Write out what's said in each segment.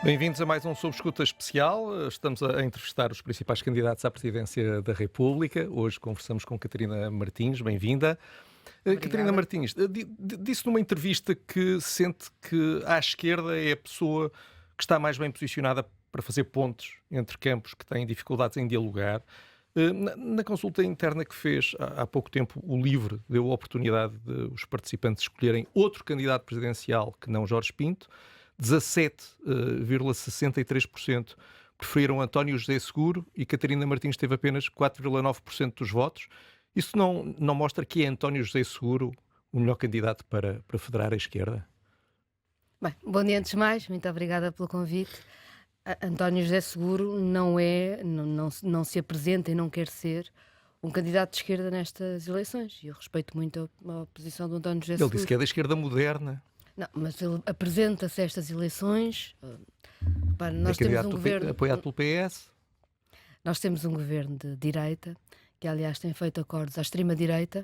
Bem-vindos a mais um Sob Escuta especial. Estamos a entrevistar os principais candidatos à presidência da República. Hoje conversamos com Catarina Martins. Bem-vinda. Catarina Obrigada. Martins, disse numa entrevista que sente que à esquerda é a pessoa que está mais bem posicionada para fazer pontes entre campos que têm dificuldades em dialogar. Na consulta interna que fez há pouco tempo, o LIVRE deu a oportunidade de os participantes escolherem outro candidato presidencial que não Jorge Pinto. 17,63% preferiram António José Seguro e Catarina Martins teve apenas 4,9% dos votos. Isso não mostra que é António José Seguro o melhor candidato para federar a esquerda? Bem, bom dia antes de mais, muito obrigada pelo convite. António José Seguro não se apresenta e não quer ser um candidato de esquerda nestas eleições. E eu respeito muito a posição do António José Ele Seguro. disse que é da esquerda moderna. Não, mas ele apresenta-se a estas eleições. Repare, É candidato apoiado pelo PS. Nós temos um governo de direita, que aliás tem feito acordos à extrema-direita,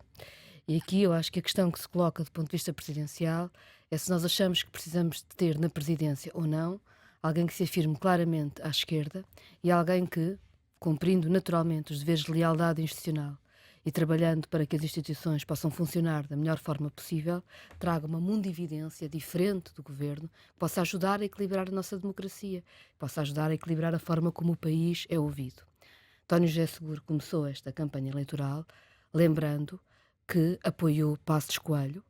e aqui eu acho que a questão que se coloca do ponto de vista presidencial é se nós achamos que precisamos de ter na presidência ou não alguém que se afirme claramente à esquerda e alguém que, cumprindo naturalmente os deveres de lealdade institucional e trabalhando para que as instituições possam funcionar da melhor forma possível, traga uma mundividência diferente do governo, que possa ajudar a equilibrar a nossa democracia, possa ajudar a equilibrar a forma como o país é ouvido. António José Seguro começou esta campanha eleitoral lembrando que apoiou Passos Coelho,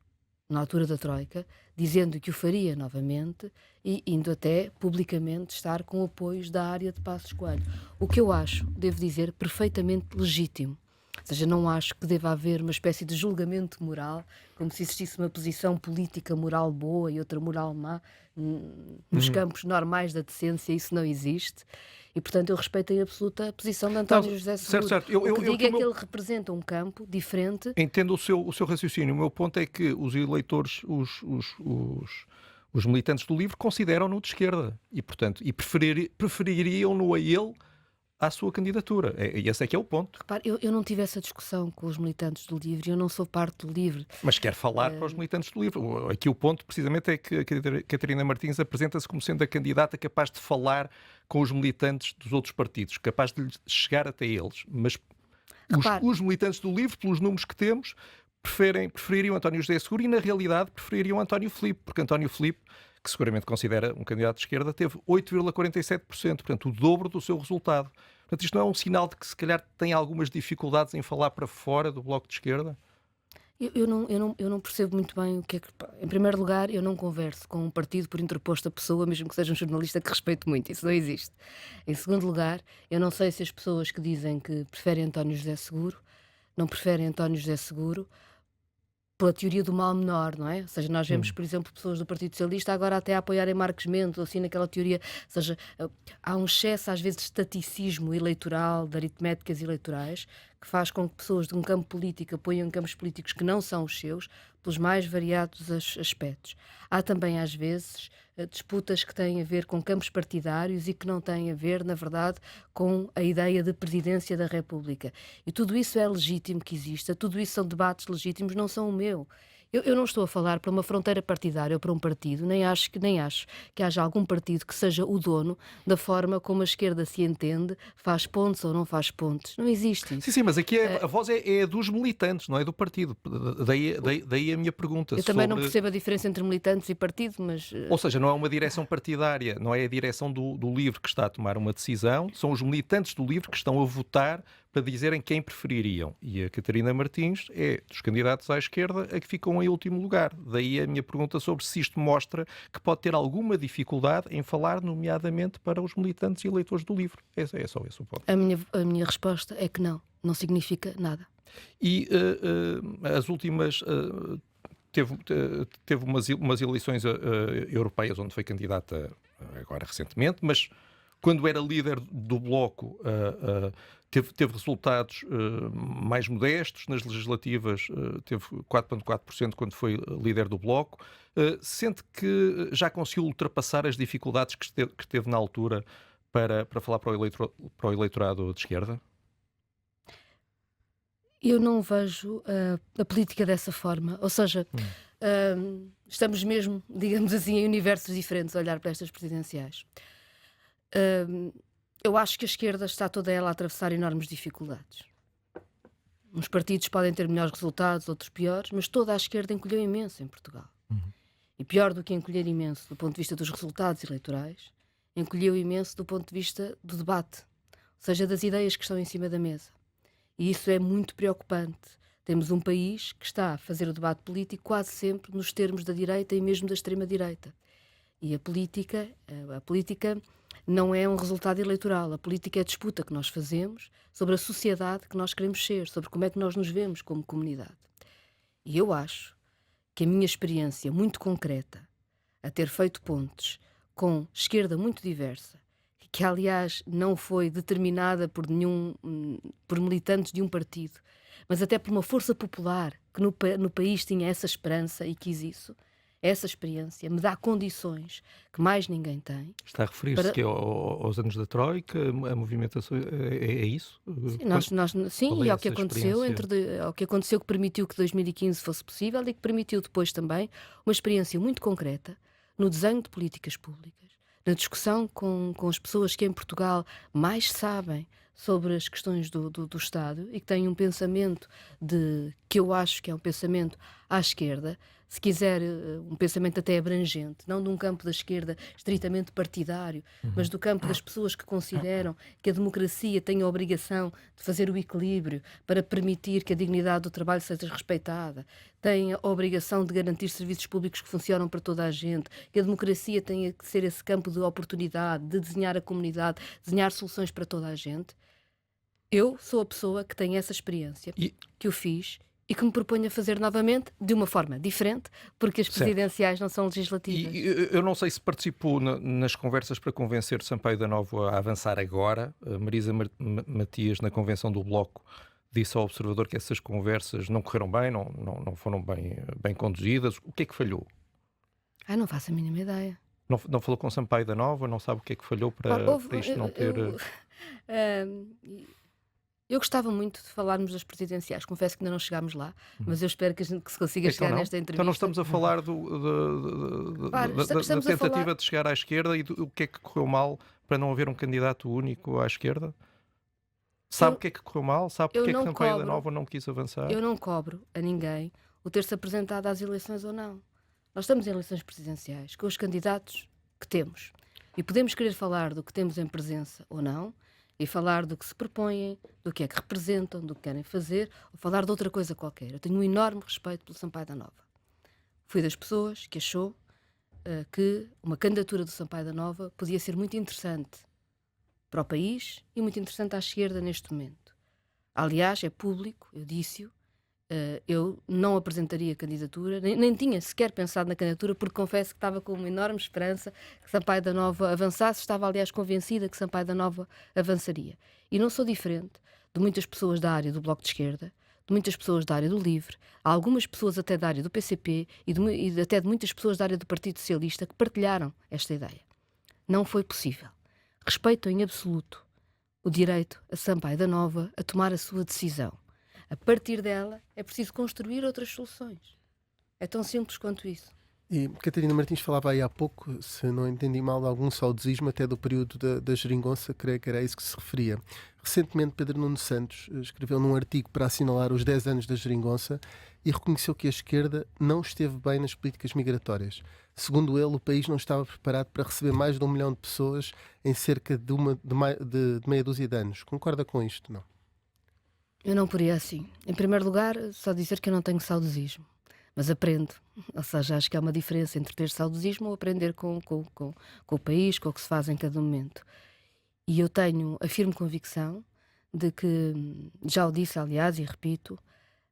na altura da Troika, dizendo que o faria novamente e indo até publicamente estar com apoios da área de Passos Coelho. O que eu acho, devo dizer, perfeitamente legítimo. Ou seja, não acho que deva haver uma espécie de julgamento moral, como se existisse uma posição política moral boa e outra moral má. Nos campos normais da decência isso não existe. E, portanto, eu respeito em absoluta a posição de António José Seguro. Certo. O que digo é que ele representa um campo diferente. Entendo o seu raciocínio. O meu ponto é que os eleitores, os militantes do LIVRE consideram-no de esquerda e, portanto, prefeririam-no a ele à sua candidatura. E esse é que é o ponto. Repare, eu não tive essa discussão com os militantes do LIVRE, eu não sou parte do LIVRE. Mas quer falar para os militantes do LIVRE. Aqui o ponto, precisamente, é que a Catarina Martins apresenta-se como sendo a candidata capaz de falar com os militantes dos outros partidos, capaz de chegar até eles. Mas os militantes do LIVRE, pelos números que temos, prefeririam António José Seguro e, na realidade, prefeririam António Filipe, porque António Filipe, que seguramente considera um candidato de esquerda, teve 8,47%, portanto, o dobro do seu resultado. Portanto, isto não é um sinal de que, se calhar, tem algumas dificuldades em falar para fora do Bloco de Esquerda? Eu não percebo muito bem o que é que... Em primeiro lugar, eu não converso com um partido por interposta pessoa, mesmo que seja um jornalista que respeito muito, isso não existe. Em segundo lugar, eu não sei se as pessoas que dizem que preferem António José Seguro não preferem António José Seguro pela teoria do mal menor, não é? Ou seja, nós vemos, por exemplo, pessoas do Partido Socialista agora até a apoiarem Marcos Mendes, ou assim, naquela teoria, ou seja, há um excesso às vezes de estaticismo eleitoral, de aritméticas eleitorais, que faz com que pessoas de um campo político apoiem campos políticos que não são os seus, pelos mais variados aspectos. Há também, às vezes, disputas que têm a ver com campos partidários e que não têm a ver, na verdade, com a ideia de presidência da República. E tudo isso é legítimo que exista, tudo isso são debates legítimos, não são o meu. Eu não estou a falar para uma fronteira partidária ou para um partido, nem acho que haja algum partido que seja o dono da forma como a esquerda se entende, faz pontes ou não faz pontes. Não existe isso. Sim, mas aqui a voz é dos militantes, não é do partido. Daí a minha pergunta. Eu também não percebo a diferença entre militantes e partido, mas... Ou seja, não é uma direção partidária, não é a direção do LIVRE que está a tomar uma decisão, são os militantes do LIVRE que estão a votar para dizerem quem prefeririam. E a Catarina Martins é dos candidatos à esquerda a que ficam em último lugar. Daí a minha pergunta sobre se isto mostra que pode ter alguma dificuldade em falar, nomeadamente, para os militantes e eleitores do LIVRE. É só esse o ponto. A minha resposta é que não significa nada. E as últimas... teve umas eleições europeias onde foi candidata agora recentemente, mas quando era líder do Bloco teve resultados mais modestos. Nas legislativas teve 4,4% quando foi líder do Bloco. Sente que já conseguiu ultrapassar as dificuldades que teve na altura para falar para o eleitorado de esquerda? Eu não vejo a política dessa forma. Ou seja, estamos mesmo, digamos assim, em universos diferentes a olhar para estas presidenciais. Eu acho que a esquerda está toda ela a atravessar enormes dificuldades. Uns partidos podem ter melhores resultados, outros piores, mas toda a esquerda encolheu imenso em Portugal. E pior do que encolher imenso do ponto de vista dos resultados eleitorais, encolheu imenso do ponto de vista do debate, ou seja, das ideias que estão em cima da mesa. E isso é muito preocupante. Temos um país que está a fazer o debate político quase sempre nos termos da direita e mesmo da extrema-direita. E a política não é um resultado eleitoral. A política é a disputa que nós fazemos sobre a sociedade que nós queremos ser, sobre como é que nós nos vemos como comunidade. E eu acho que a minha experiência muito concreta, a ter feito pontes com esquerda muito diversa, que aliás não foi determinada por militantes de um partido, mas até por uma força popular que no país tinha essa esperança e quis isso, essa experiência me dá condições que mais ninguém tem. Está a referir-se que aos anos da Troika, a movimentação, é isso? Sim, e ao que aconteceu, ao que aconteceu que permitiu que 2015 fosse possível e que permitiu depois também uma experiência muito concreta no desenho de políticas públicas, na discussão com as pessoas que em Portugal mais sabem sobre as questões do Estado e que têm um pensamento que eu acho que é um pensamento à esquerda, se quiser um pensamento até abrangente, não de um campo da esquerda estritamente partidário, mas do campo das pessoas que consideram que a democracia tem a obrigação de fazer o equilíbrio para permitir que a dignidade do trabalho seja respeitada, tem a obrigação de garantir serviços públicos que funcionam para toda a gente, que a democracia tem que ser esse campo de oportunidade, de desenhar a comunidade, desenhar soluções para toda a gente. Eu sou a pessoa que tem essa experiência, que o fiz e que me proponho a fazer novamente de uma forma diferente, porque as presidenciais não são legislativas. E eu não sei se participou nas conversas para convencer Sampaio da Nova a avançar agora. Marisa Matias, na convenção do Bloco, disse ao Observador que essas conversas não correram bem, não foram bem conduzidas. O que é que falhou? Não faço a mínima ideia. Não falou com Sampaio da Nova? Não sabe o que é que falhou para isto não ter... Eu gostava muito de falarmos das presidenciais. Confesso que ainda não chegámos lá, mas eu espero que se consiga chegar nesta entrevista. Então não estamos a falar da tentativa de chegar à esquerda e do que é que correu mal para não haver um candidato único à esquerda? Sabe o que é que correu mal? Sabe porque é que Sampaio da Nova não quis avançar? Eu não cobro a ninguém o ter-se apresentado às eleições ou não. Nós estamos em eleições presidenciais com os candidatos que temos. E podemos querer falar do que temos em presença ou não, e falar do que se propõem, do que é que representam, do que querem fazer, ou falar de outra coisa qualquer. Eu tenho um enorme respeito pelo Sampaio da Nova. Fui das pessoas que achou que uma candidatura do Sampaio da Nova podia ser muito interessante para o país e muito interessante à esquerda neste momento. Aliás, é público, eu disse-o, eu não apresentaria candidatura, nem tinha sequer pensado na candidatura, porque confesso que estava com uma enorme esperança que Sampaio da Nova avançasse, estava aliás convencida que Sampaio da Nova avançaria. E não sou diferente de muitas pessoas da área do Bloco de Esquerda, de muitas pessoas da área do LIVRE, há algumas pessoas até da área do PCP e até de muitas pessoas da área do Partido Socialista que partilharam esta ideia. Não foi possível. Respeito em absoluto o direito a Sampaio da Nova a tomar a sua decisão. A partir dela é preciso construir outras soluções. É tão simples quanto isso. E Catarina Martins falava aí há pouco, se não entendi mal, de algum saudosismo até do período da geringonça, creio que era isso que se referia. Recentemente, Pedro Nuno Santos escreveu num artigo para assinalar os 10 anos da geringonça e reconheceu que a esquerda não esteve bem nas políticas migratórias. Segundo ele, o país não estava preparado para receber mais de 1 milhão de pessoas em cerca de meia dúzia de anos. Concorda com isto? Não. Eu não poria assim. Em primeiro lugar, só dizer que eu não tenho saudosismo, mas aprendo. Ou seja, acho que há uma diferença entre ter saudosismo ou aprender com o país, com o que se faz em cada momento. E eu tenho a firme convicção de que, já o disse aliás e repito,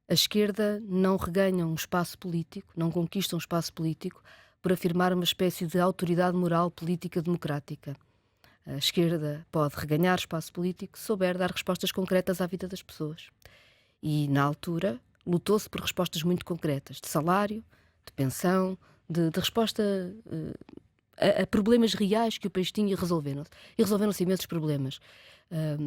a esquerda não reganha um espaço político, não conquista um espaço político por afirmar uma espécie de autoridade moral política democrática. A esquerda pode reganhar espaço político se souber dar respostas concretas à vida das pessoas. E, na altura, lutou-se por respostas muito concretas, de salário, de pensão, de resposta a problemas reais que o país tinha e resolveram-se. E resolveram-se imensos problemas.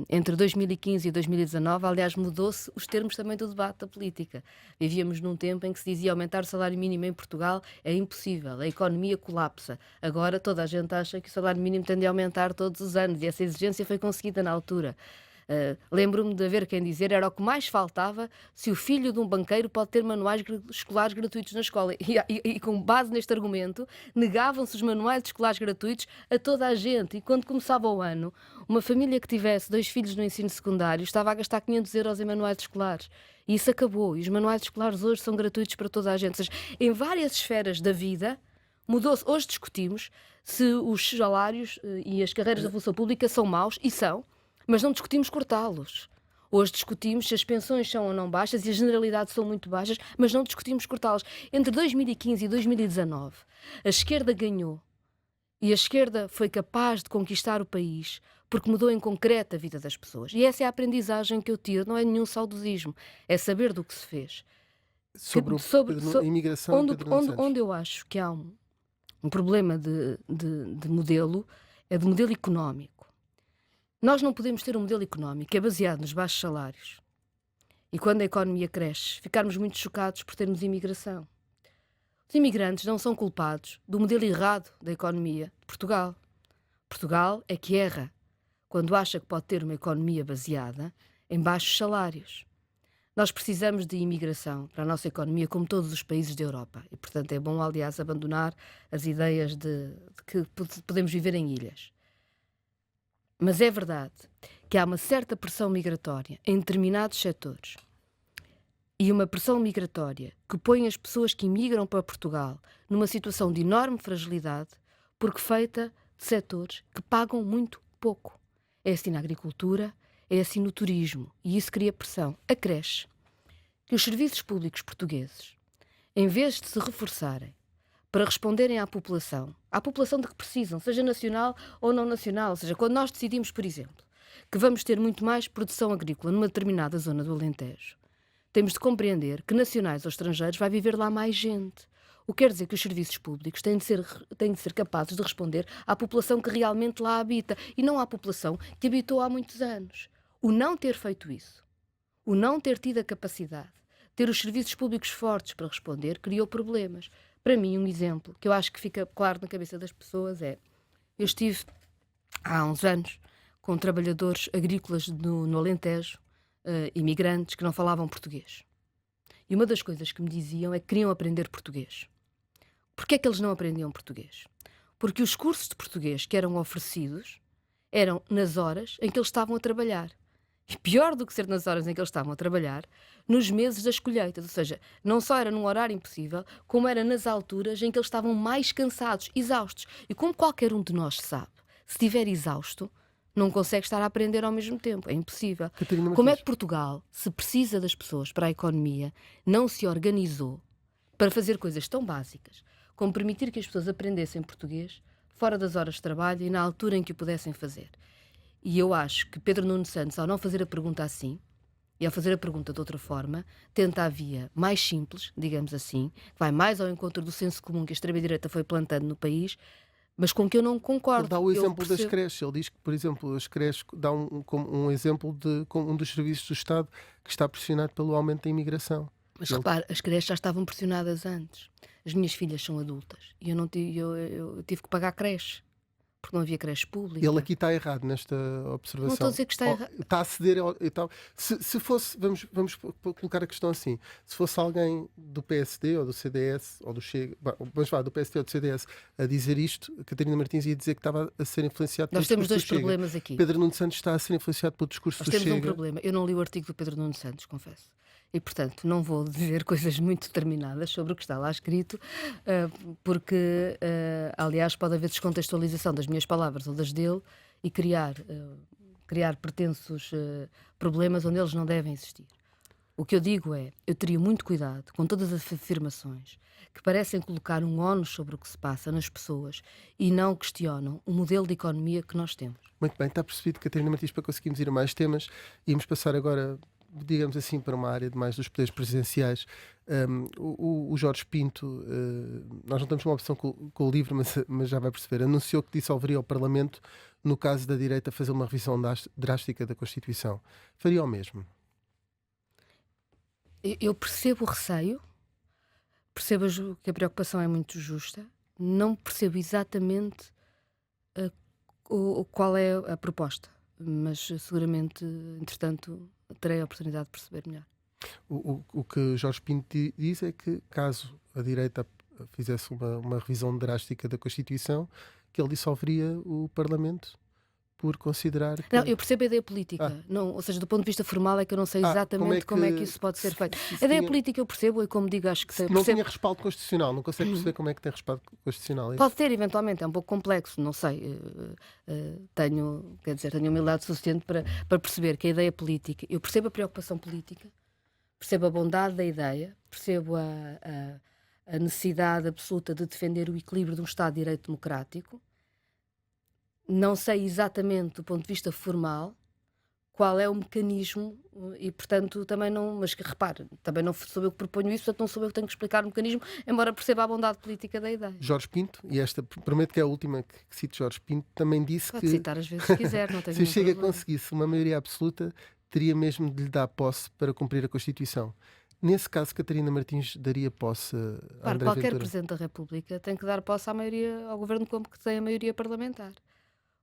Entre 2015 e 2019, aliás, mudou-se os termos também do debate da política. Vivíamos num tempo em que se dizia aumentar o salário mínimo em Portugal é impossível, a economia colapsa. Agora toda a gente acha que o salário mínimo tende a aumentar todos os anos e essa exigência foi conseguida na altura. Lembro-me de haver quem dizer era o que mais faltava se o filho de um banqueiro pode ter manuais escolares gratuitos na escola. E com base neste argumento, negavam-se os manuais escolares gratuitos a toda a gente. E quando começava o ano, uma família que tivesse 2 filhos no ensino secundário estava a gastar 500 euros em manuais escolares. E isso acabou. E os manuais escolares hoje são gratuitos para toda a gente. Ou seja, em várias esferas da vida, mudou-se. Hoje discutimos se os salários e as carreiras da função pública são maus, e são, mas não discutimos cortá-los. Hoje discutimos se as pensões são ou não baixas e as generalidades são muito baixas, mas não discutimos cortá-las. Entre 2015 e 2019, a esquerda ganhou e a esquerda foi capaz de conquistar o país porque mudou em concreto a vida das pessoas. E essa é a aprendizagem que eu tiro, não é nenhum saudosismo, é saber do que se fez. Sobre a imigração, onde eu acho que há um problema de modelo, é de modelo económico. Nós não podemos ter um modelo económico que é baseado nos baixos salários e, quando a economia cresce, ficarmos muito chocados por termos imigração. Os imigrantes não são culpados do modelo errado da economia de Portugal. Portugal é que erra quando acha que pode ter uma economia baseada em baixos salários. Nós precisamos de imigração para a nossa economia, como todos os países da Europa. E, portanto, é bom, aliás, abandonar as ideias de que podemos viver em ilhas. Mas é verdade que há uma certa pressão migratória em determinados setores e uma pressão migratória que põe as pessoas que imigram para Portugal numa situação de enorme fragilidade porque feita de setores que pagam muito pouco. É assim na agricultura, é assim no turismo, e isso cria pressão. Acresce que os serviços públicos portugueses, em vez de se reforçarem para responderem à população de que precisam, seja nacional ou não nacional. Ou seja, quando nós decidimos, por exemplo, que vamos ter muito mais produção agrícola numa determinada zona do Alentejo, temos de compreender que nacionais ou estrangeiros vai viver lá mais gente. O que quer dizer que os serviços públicos têm de ser capazes de responder à população que realmente lá habita e não à população que habitou há muitos anos. O não ter feito isso, o não ter tido a capacidade, ter os serviços públicos fortes para responder, criou problemas. Para mim, um exemplo que eu acho que fica claro na cabeça das pessoas é: eu estive há uns anos com trabalhadores agrícolas no Alentejo, imigrantes que não falavam português. E uma das coisas que me diziam é que queriam aprender português. Porquê é que eles não aprendiam português? Porque os cursos de português que eram oferecidos eram nas horas em que eles estavam a trabalhar. E pior do que ser nas horas em que eles estavam a trabalhar, nos meses das colheitas. Ou seja, não só era num horário impossível, como era nas alturas em que eles estavam mais cansados, exaustos. E como qualquer um de nós sabe, se estiver exausto, não consegue estar a aprender ao mesmo tempo. É impossível. Como é que Portugal, se precisa das pessoas para a economia, não se organizou para fazer coisas tão básicas como permitir que as pessoas aprendessem português fora das horas de trabalho e na altura em que o pudessem fazer? E eu acho que Pedro Nuno Santos, ao não fazer a pergunta assim, e ao fazer a pergunta de outra forma, tenta a via mais simples, digamos assim, que vai mais ao encontro do senso comum que a extrema-direita foi plantando no país, mas com que eu não concordo. Ele dá o exemplo das creches. Ele diz que, por exemplo, as creches dá um exemplo de um dos serviços do Estado que está pressionado pelo aumento da imigração. Mas repare, as creches já estavam pressionadas antes. As minhas filhas são adultas e eu tive que pagar creche, porque não havia creche pública. Ele aqui está errado nesta observação. Não estou a dizer que está errado. Está a ceder e tal. Se fosse, vamos colocar a questão assim, se fosse alguém do PSD ou do CDS ou do Chega, mas vá, do PSD ou do CDS a dizer isto, a Catarina Martins ia dizer que estava a ser influenciado pelo discurso do Chega. Nós temos dois problemas aqui. Pedro Nuno Santos está a ser influenciado pelo discurso do Chega. Nós temos um problema. Eu não li o artigo do Pedro Nuno Santos, confesso. E, portanto, não vou dizer coisas muito determinadas sobre o que está lá escrito, porque, aliás, pode haver descontextualização das minhas palavras ou das dele e criar pretensos problemas onde eles não devem existir. O que eu digo é, eu teria muito cuidado com todas as afirmações que parecem colocar um ónus sobre o que se passa nas pessoas e não questionam o modelo de economia que nós temos. Muito bem, está percebido, Catarina Martins, para conseguirmos ir a mais temas. Íamos passar agora digamos assim, para uma área de mais dos poderes presidenciais. O Jorge Pinto, nós não temos uma opção com o LIVRE, mas já vai perceber, anunciou que dissolveria o Parlamento no caso da direita fazer uma revisão drástica da Constituição. Faria o mesmo? Eu percebo o receio, percebo que a preocupação é muito justa, não percebo exatamente qual é a proposta, mas seguramente, entretanto, terei a oportunidade de perceber melhor. O que Jorge Pinto diz é que, caso a direita fizesse uma revisão drástica da Constituição, que ele dissolveria o Parlamento por considerar que... Não, eu percebo a ideia política, não, ou seja, do ponto de vista formal é que eu não sei exatamente como é que isso pode ser feito. A ideia política eu percebo e, como digo, acho que... Não tinha respaldo constitucional, não consegue perceber como é que tem respaldo constitucional. Pode ter, eventualmente, é um pouco complexo, não sei. Tenho humildade suficiente para perceber que a ideia política... Eu percebo a preocupação política, percebo a bondade da ideia, percebo a necessidade absoluta de defender o equilíbrio de um Estado de Direito democrático. Não sei exatamente, do ponto de vista formal, qual é o mecanismo e, portanto, também não... Mas que, repare, também não sou eu que proponho isso, portanto não sou eu que tenho que explicar o mecanismo, embora perceba a bondade política da ideia. Jorge Pinto, e esta prometo que é a última que cito, Jorge Pinto, também disse Pode que... citar às vezes se quiser, não tenho se o Chega problema. conseguisse uma maioria absoluta, teria mesmo de lhe dar posse para cumprir a Constituição. Nesse caso, Catarina Martins daria posse a André Qualquer Ventura? Presidente da República tem que dar posse à maioria, ao Governo como que tem a maioria parlamentar.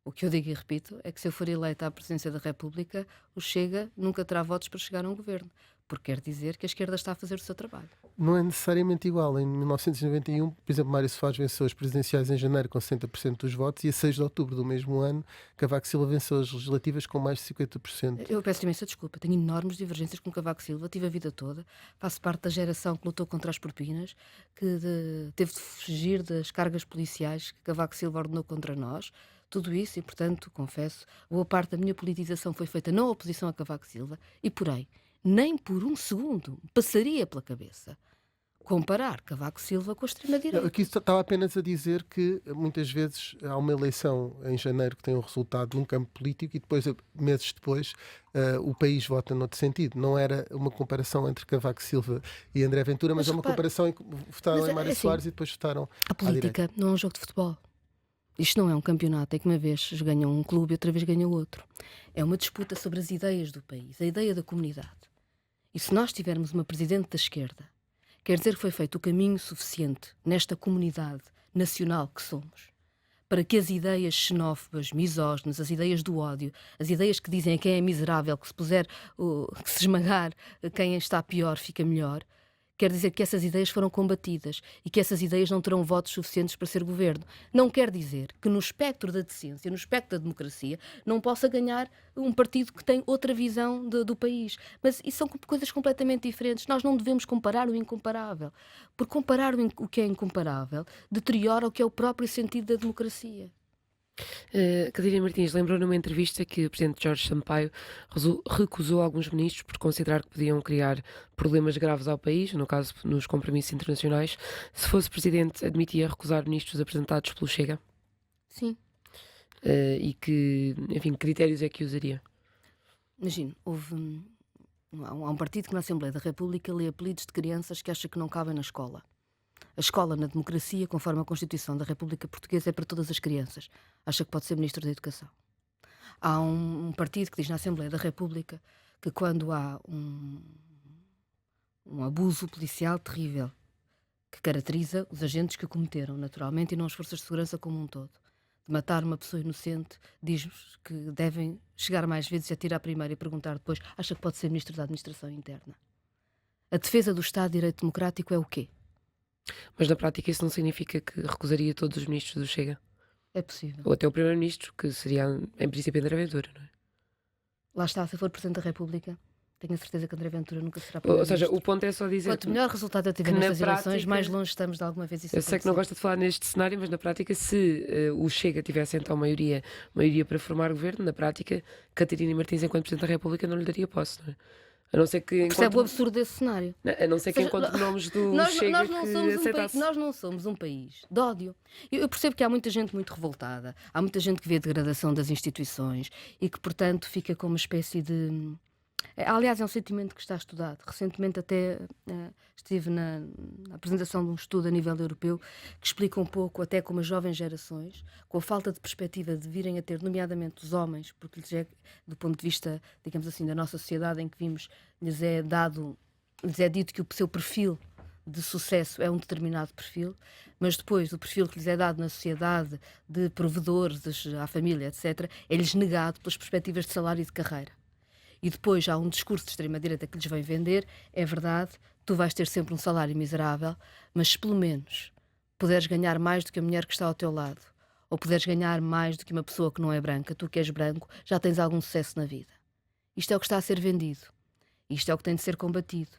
O que eu digo e repito é que se eu for eleita à presidência da República, o Chega nunca terá votos para chegar a um governo, porque quer dizer que a esquerda está a fazer o seu trabalho. Não é necessariamente igual. Em 1991, por exemplo, Mário Soares venceu as presidenciais em janeiro com 60% dos votos e a 6 de outubro do mesmo ano, Cavaco Silva venceu as legislativas com mais de 50%. Eu peço imensa desculpa, tenho enormes divergências com Cavaco Silva, tive a vida toda, faço parte da geração que lutou contra as propinas, que teve de fugir das cargas policiais que Cavaco Silva ordenou contra nós. Tudo isso e, portanto, confesso, boa parte da minha politização foi feita na oposição a Cavaco Silva e, porém, nem por um segundo passaria pela cabeça comparar Cavaco Silva com a extrema-direita. Aqui estava apenas a dizer que muitas vezes há uma eleição em janeiro que tem um resultado num campo político e depois, meses depois, o país vota noutro sentido. Não era uma comparação entre Cavaco Silva e André Ventura, mas é uma comparação em que votaram em Mário Soares e depois votaram a política não é um jogo de futebol. Isto não é um campeonato em que uma vez ganha um clube e outra vez ganha outro. É uma disputa sobre as ideias do país, a ideia da comunidade. E se nós tivermos uma presidente da esquerda, quer dizer que foi feito o caminho suficiente nesta comunidade nacional que somos, para que as ideias xenófobas, misóginas, as ideias do ódio, as ideias que dizem a quem é miserável, que se puser, que se esmagar quem está pior fica melhor, quer dizer que essas ideias foram combatidas e que essas ideias não terão votos suficientes para ser governo. Não quer dizer que no espectro da decência, no espectro da democracia, não possa ganhar um partido que tem outra visão do país. Mas isso são coisas completamente diferentes. Nós não devemos comparar o incomparável. Porque comparar o que é incomparável deteriora o que é o próprio sentido da democracia. Catarina Martins lembrou numa entrevista que o presidente Jorge Sampaio recusou alguns ministros por considerar que podiam criar problemas graves ao país, no caso nos compromissos internacionais. Se fosse presidente, admitia recusar ministros apresentados pelo Chega? Sim. E que critérios é que usaria? Imagino, há um partido que na Assembleia da República lê apelidos de crianças que acha que não cabem na escola. A escola na democracia, conforme a Constituição da República Portuguesa, é para todas as crianças. Acha que pode ser Ministro da Educação. Há um partido que diz na Assembleia da República que quando há um abuso policial terrível que caracteriza os agentes que cometeram, naturalmente, e não as forças de segurança como um todo, de matar uma pessoa inocente, diz-nos que devem chegar mais vezes e atirar primeiro e perguntar depois, acha que pode ser Ministro da Administração Interna. A defesa do Estado de Direito Democrático é o quê? Mas na prática isso não significa que recusaria todos os ministros do Chega? É possível. Ou até o primeiro-ministro, que seria, em princípio, André Ventura, não é? Lá está, se for Presidente da República, tenho a certeza que André Ventura nunca será Ou primeiro-ministro. seja, o ponto é só dizer... Quanto melhor resultado eu tiver que nestas na eleições, prática, mais longe estamos de alguma vez isso eu sei que não gosta de falar neste cenário, mas na prática, se o Chega tivesse então maioria para formar governo, na prática, Catarina Martins, enquanto Presidente da República, não lhe daria posse, não é? A não ser que percebe o absurdo desse cenário. A não ser que encontre nomes do Chega que aceitasse. Nós não somos um país de ódio. Eu percebo que há muita gente muito revoltada, há muita gente que vê a degradação das instituições e que, portanto, fica com uma espécie de... Aliás, é um sentimento que está estudado. Recentemente até estive na apresentação de um estudo a nível europeu que explica um pouco até como as jovens gerações, com a falta de perspectiva de virem a ter, nomeadamente os homens, porque lhes é, do ponto de vista, digamos assim, da nossa sociedade em que vimos, lhes é dito que o seu perfil de sucesso é um determinado perfil, mas depois o perfil que lhes é dado na sociedade de provedores à família, etc., é-lhes negado pelas perspectivas de salário e de carreira. E depois há um discurso de extrema-direita que lhes vem vender, é verdade, tu vais ter sempre um salário miserável, mas se pelo menos puderes ganhar mais do que a mulher que está ao teu lado, ou puderes ganhar mais do que uma pessoa que não é branca, tu que és branco, já tens algum sucesso na vida. Isto é o que está a ser vendido. Isto é o que tem de ser combatido.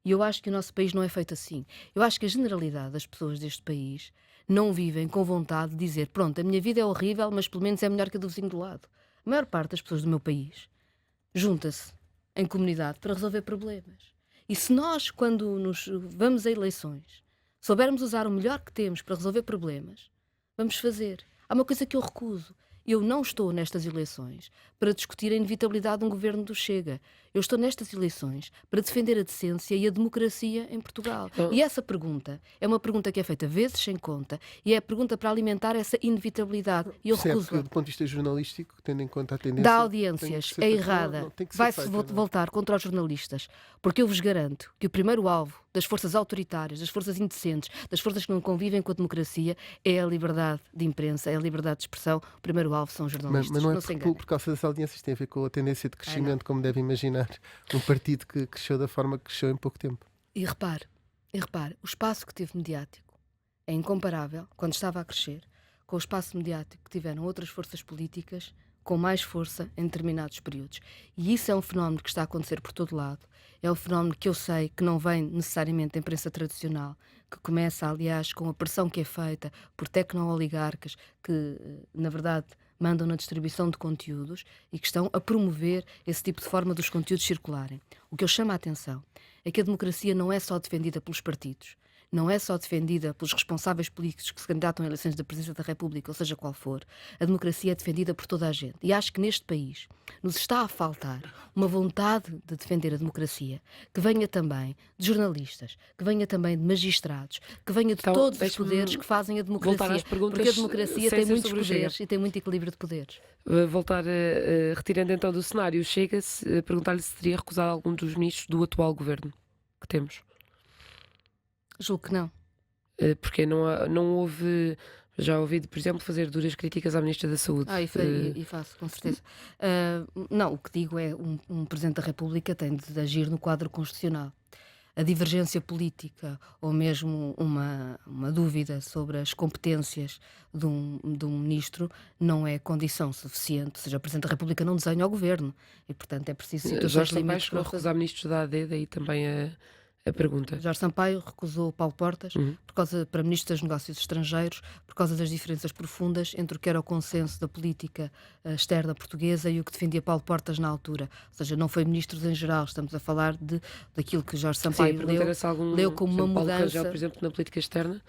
E eu acho que o nosso país não é feito assim. Eu acho que a generalidade das pessoas deste país não vivem com vontade de dizer, pronto, a minha vida é horrível, mas pelo menos é melhor que a do vizinho do lado. A maior parte das pessoas do meu país junta-se em comunidade para resolver problemas. E se nós, quando nos vamos a eleições, soubermos usar o melhor que temos para resolver problemas, vamos fazer. Há uma coisa que eu recuso. Eu não estou nestas eleições para discutir a inevitabilidade de um governo do Chega. Eu estou nestas eleições para defender a decência e a democracia em Portugal. E essa pergunta é uma pergunta que é feita vezes sem conta e é a pergunta para alimentar essa inevitabilidade. E eu recuso. Do ponto de vista jornalístico, tendo em conta a tendência... Dá audiências, é errada. Vai-se voltar contra os jornalistas. Porque eu vos garanto que o primeiro alvo das forças autoritárias, das forças indecentes, das forças que não convivem com a democracia é a liberdade de imprensa, é a liberdade de expressão. O primeiro alvo são os jornalistas. Mas não é por causa das audiências, tem a ver com a tendência de crescimento, como deve imaginar. Um partido que cresceu da forma que cresceu em pouco tempo. E repare, o espaço que teve mediático é incomparável, quando estava a crescer, com o espaço mediático que tiveram outras forças políticas com mais força em determinados períodos. E isso é um fenómeno que está a acontecer por todo lado. É um fenómeno que eu sei que não vem necessariamente da imprensa tradicional, que começa, aliás, com a pressão que é feita por tecno-oligarcas que, na verdade, mandam na distribuição de conteúdos e que estão a promover esse tipo de forma dos conteúdos circularem. O que eu chamo a atenção é que a democracia não é só defendida pelos partidos, não é só defendida pelos responsáveis políticos que se candidatam a eleições da Presidência da República, ou seja qual for. A democracia é defendida por toda a gente. E acho que neste país nos está a faltar uma vontade de defender a democracia que venha também de jornalistas, que venha também de magistrados, que venha de todos os poderes que fazem a democracia. Porque a democracia tem muitos poderes e tem muito equilíbrio de poderes. Voltar retirando então do cenário, chega-se a perguntar-lhe se teria recusado algum dos ministros do atual governo que temos. Julgo que não. Porque não houve... Já ouvi, por exemplo, fazer duras críticas à Ministra da Saúde. E faço, com certeza. Não, o que digo é um Presidente da República tem de agir no quadro constitucional. A divergência política ou mesmo uma dúvida sobre as competências de um ministro não é condição suficiente. Ou seja, o Presidente da República não desenha o governo e, portanto, é preciso situações Jorge Sampaio chegou a recusar ministros da AD, daí também a pergunta. Jorge Sampaio recusou Paulo Portas para Ministro dos Negócios Estrangeiros por causa das diferenças profundas entre o que era o consenso da política externa portuguesa e o que defendia Paulo Portas na altura. Ou seja, não foi ministros em geral, estamos a falar daquilo que Jorge Sampaio leu como uma mudança. Paulo Rangel, por exemplo, na política externa,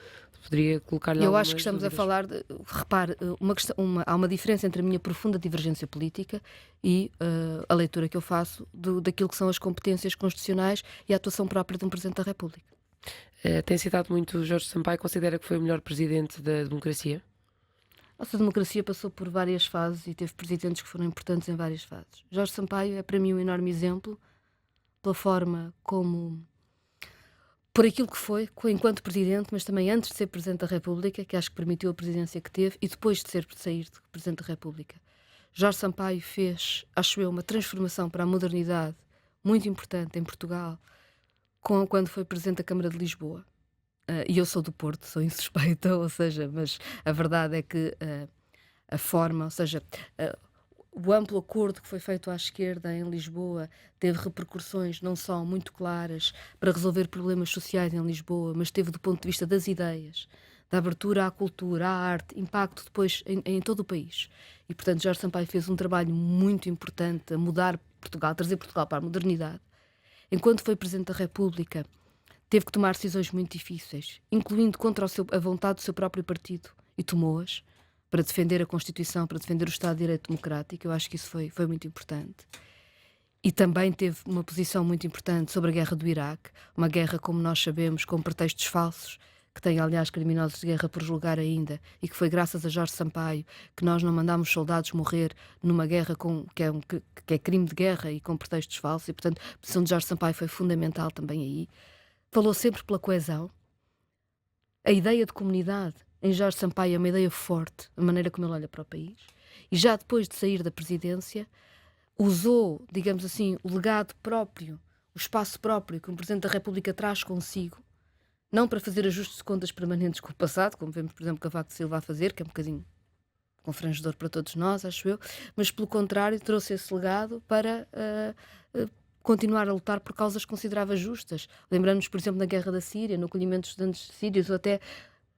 poderia colocar-lhe Eu acho que estamos dúvidas. A falar repare, há uma diferença entre a minha profunda divergência política e a leitura que eu faço daquilo que são as competências constitucionais e a atuação própria de um Presidente da República. Tem citado muito Jorge Sampaio, considera que foi o melhor presidente da democracia? Nossa democracia passou por várias fases e teve presidentes que foram importantes em várias fases. Jorge Sampaio é para mim um enorme exemplo pela forma como... por aquilo que foi, enquanto Presidente, mas também antes de ser Presidente da República, que acho que permitiu a presidência que teve, e depois de sair de Presidente da República. Jorge Sampaio fez, acho eu, uma transformação para a modernidade muito importante em Portugal, quando foi Presidente da Câmara de Lisboa. E eu sou do Porto, sou insuspeita, ou seja, mas a verdade é que a forma, ou seja... o amplo acordo que foi feito à esquerda em Lisboa teve repercussões não só muito claras para resolver problemas sociais em Lisboa, mas teve do ponto de vista das ideias, da abertura à cultura, à arte, impacto depois em todo o país. E, portanto, Jorge Sampaio fez um trabalho muito importante a mudar Portugal, a trazer Portugal para a modernidade. Enquanto foi Presidente da República, teve que tomar decisões muito difíceis, incluindo contra a vontade do seu próprio partido, e tomou-as, para defender a Constituição, para defender o Estado de Direito Democrático. Eu acho que isso foi muito importante. E também teve uma posição muito importante sobre a guerra do Iraque, uma guerra, como nós sabemos, com pretextos falsos, que tem, aliás, criminosos de guerra por julgar ainda, e que foi graças a Jorge Sampaio que nós não mandámos soldados morrer numa guerra que é crime de guerra e com pretextos falsos, e, portanto, a posição de Jorge Sampaio foi fundamental também aí. Falou sempre pela coesão. A ideia de comunidade em Jorge Sampaio é uma ideia forte, a maneira como ele olha para o país, e já depois de sair da presidência, usou, digamos assim, o legado próprio, o espaço próprio que o Presidente da República traz consigo, não para fazer ajustes de contas permanentes com o passado, como vemos, por exemplo, Cavaco Silva a fazer, que é um bocadinho confrangedor para todos nós, acho eu, mas pelo contrário trouxe esse legado para continuar a lutar por causas consideráveis justas. Lembrando-nos, por exemplo, na guerra da Síria, no acolhimento dos estudantes sírios, ou até,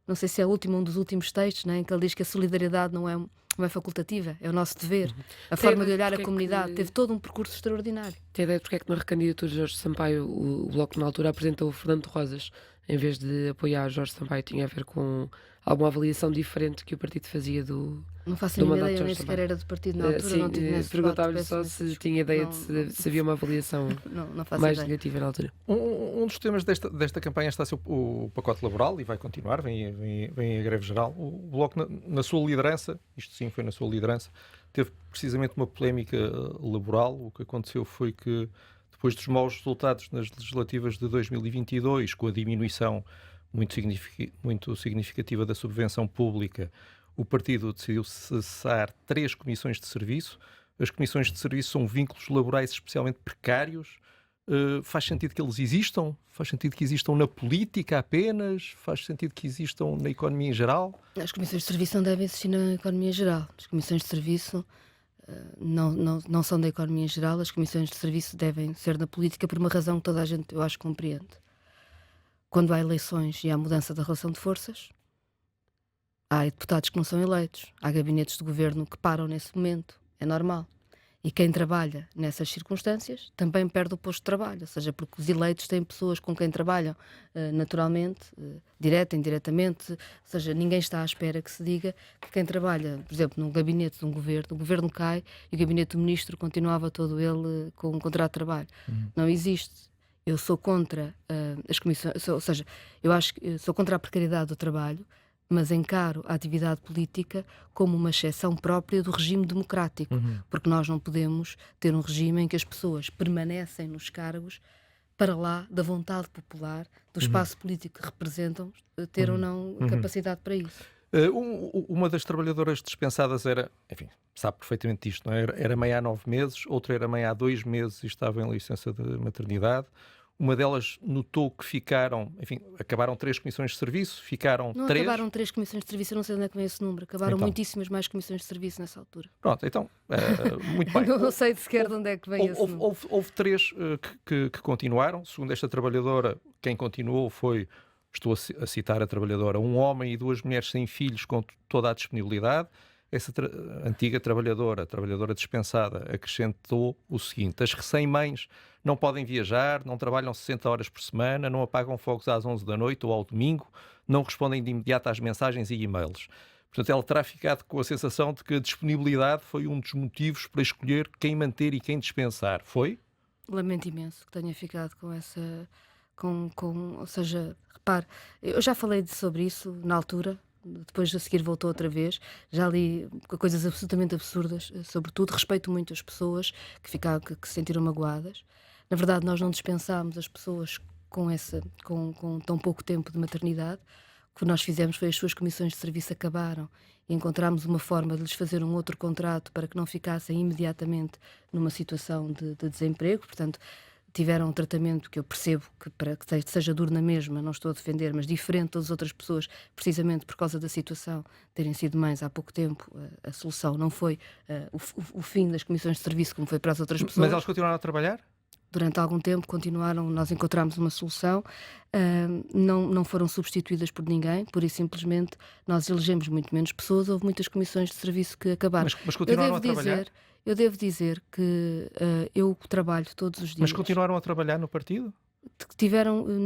não sei se é um dos últimos textos, né, em que ele diz que a solidariedade não é facultativa, é o nosso dever. A forma de olhar a comunidade teve todo um percurso extraordinário. Tem ideia de porque é que na recandidatura de Jorge Sampaio o Bloco na altura apresentou o Fernando Rosas em vez de apoiar Jorge Sampaio? Tinha a ver com alguma avaliação diferente que o partido fazia do Não faço a mínima ideia, nem sequer era do partido na altura. Sim, não tive nesse perguntava-lhe debate, só peço se tinha ideia não, de se havia uma avaliação não faço mais ideia. negativa na altura. Um dos temas desta campanha está a ser o pacote laboral, e vai continuar, vem a greve geral. O Bloco, na sua liderança, isto sim foi na sua liderança, teve precisamente uma polémica laboral. O que aconteceu foi que, depois dos maus resultados nas legislativas de 2022, com a diminuição muito significativa da subvenção pública, o partido decidiu cessar 3 comissões de serviço. As comissões de serviço são vínculos laborais especialmente precários. Faz sentido que eles existam? Faz sentido que existam na política apenas? Faz sentido que existam na economia em geral? As comissões de serviço não devem existir na economia geral. As comissões de serviço não são da economia em geral. As comissões de serviço devem ser da política por uma razão que toda a gente, eu acho, compreende. Quando há eleições e há mudança da relação de forças, há deputados que não são eleitos, há gabinetes de governo que param nesse momento, é normal. E quem trabalha nessas circunstâncias também perde o posto de trabalho, ou seja, porque os eleitos têm pessoas com quem trabalham naturalmente, direta, indiretamente, ou seja, ninguém está à espera que se diga que quem trabalha, por exemplo, num gabinete de um governo, o governo cai e o gabinete do ministro continuava todo ele com um contrato de trabalho. Não existe. Eu sou contra as comissões, ou seja, eu acho que sou contra a precariedade do trabalho, mas encaro a atividade política como uma exceção própria do regime democrático, porque nós não podemos ter um regime em que as pessoas permanecem nos cargos para lá da vontade popular, do espaço político que representam, ter ou não capacidade para isso. Uma das trabalhadoras dispensadas era, enfim, sabe perfeitamente isto, não é? Era mãe há 9 meses, outra era mãe há 2 meses e estava em licença de maternidade. Uma delas notou que acabaram 3 comissões de serviço, ficaram 3. Não acabaram 3 comissões de serviço, eu não sei onde é que vem esse número. Acabaram muitíssimas mais comissões de serviço nessa altura. Pronto, então, muito bem. Não sei sequer de onde é que vem esse número. Houve 3 que continuaram. Segundo esta trabalhadora, quem continuou foi, estou a citar a trabalhadora, um homem e 2 mulheres sem filhos com toda a disponibilidade. Essa antiga trabalhadora dispensada, acrescentou o seguinte: as recém-mães não podem viajar, não trabalham 60 horas por semana, não apagam fogos às 11 da noite ou ao domingo, não respondem de imediato às mensagens e e-mails. Portanto, ela terá ficado com a sensação de que a disponibilidade foi um dos motivos para escolher quem manter e quem dispensar. Foi? Lamento imenso que tenha ficado com essa... ou seja, repare, eu já falei sobre isso na altura, depois a seguir voltou outra vez, já li coisas absolutamente absurdas, sobretudo respeito muito as pessoas que se sentiram magoadas. Na verdade, nós não dispensámos as pessoas com tão pouco tempo de maternidade. O que nós fizemos foi as suas comissões de serviço acabaram e encontramos uma forma de lhes fazer um outro contrato para que não ficassem imediatamente numa situação de desemprego. Portanto, tiveram um tratamento que eu percebo que, para que seja duro na mesma, não estou a defender, mas diferente das outras pessoas, precisamente por causa da situação terem sido mães há pouco tempo. A solução não foi o fim das comissões de serviço como foi para as outras pessoas. Mas elas continuaram a trabalhar? Durante algum tempo continuaram, nós encontramos uma solução, não foram substituídas por ninguém, pura e simplesmente nós elegemos muito menos pessoas, houve muitas comissões de serviço que acabaram. Mas continuaram a trabalhar? Eu devo dizer que eu trabalho todos os dias. Mas continuaram a trabalhar no partido?